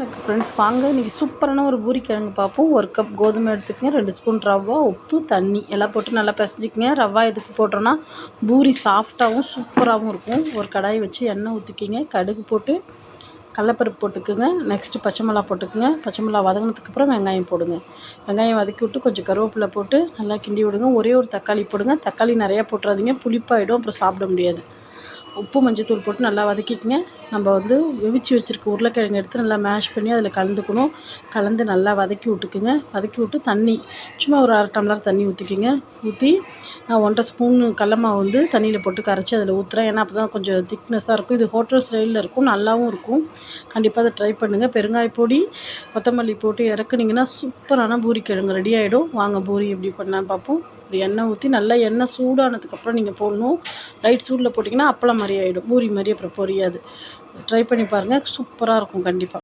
இருக்குது ஃப்ரெண்ட்ஸ். வாங்க இன்றைக்கி சூப்பரான ஒரு பூரி கிழங்கு பார்ப்போம். 1 கப் கோதுமை எடுத்துக்கங்க, 2 ஸ்பூன் ரவா, உப்பு, தண்ணி எல்லாம் போட்டு நல்லா பிசைஞ்சிக்கங்க. ரவா எதுக்கு போட்டோன்னா பூரி சாஃப்டாகவும் சூப்பராகவும் இருக்கும். ஒரு கடாய் வச்சு எண்ணெய் ஊற்றிக்கிங்க. கடுகு போட்டு கடலப்பருப்பு போட்டுக்குங்க. நெக்ஸ்ட்டு பச்சை மிளகா போட்டுக்குங்க. பச்சை மிளகா வதங்கினதுக்கப்புறம் வெங்காயம் போடுங்க. வெங்காயம் வதக்கி விட்டு கொஞ்சம் கருவேப்பிலை போட்டு நல்லா கிண்டி விடுங்க. ஒரே ஒரு தக்காளி போடுங்க. தக்காளி நிறையா போட்டுறாதீங்க, புளிப்பாயிடும், அப்புறம் சாப்பிட முடியாது. உப்பு மஞ்சத்தூள் போட்டு நல்லா வதக்கிக்கங்க. நம்ம வெவிச்சு வச்சுருக்க உருளைக்கிழங்கு எடுத்து நல்லா மேஷ் பண்ணி அதில் கலந்துக்கணும். கலந்து நல்லா வதக்கி விட்டுக்குங்க. வதக்கி விட்டு தண்ணி சும்மா ஒரு 1/2 டம்ளர் தண்ணி ஊற்றிக்கிங்க. ஊற்றி நான் 1.5 ஸ்பூன் கடல மாவு தண்ணியில் போட்டு கரைச்சி அதில் ஊற்றுறேன். ஏன்னா அப்போ தான் கொஞ்சம் திக்னஸாக இருக்கும். இது ஹோட்டல் ஸ்டைலில் இருக்கும், நல்லாவும் இருக்கும். கண்டிப்பாக அதை ட்ரை பண்ணுங்கள். பெருங்காய பொடி, கொத்தமல்லி போட்டு இறக்குனிங்கன்னா சூப்பரான பூரி கிழங்கு ரெடி ஆகிடும். வாங்க பூரி எப்படி பண்ணான்னு பார்ப்போம். ஒரு எண்ணெய் ஊற்றி நல்லா எண்ணெய் சூடானதுக்கப்புறம் நீங்கள் போடணும். லைட் சூடில் போட்டிங்கன்னா அப்பளம் மாதிரி ஆகிடும், பூரி மாதிரி அப்புறம் பொரியாது. ட்ரை பண்ணி பாருங்கள், சூப்பராக இருக்கும் கண்டிப்பாக.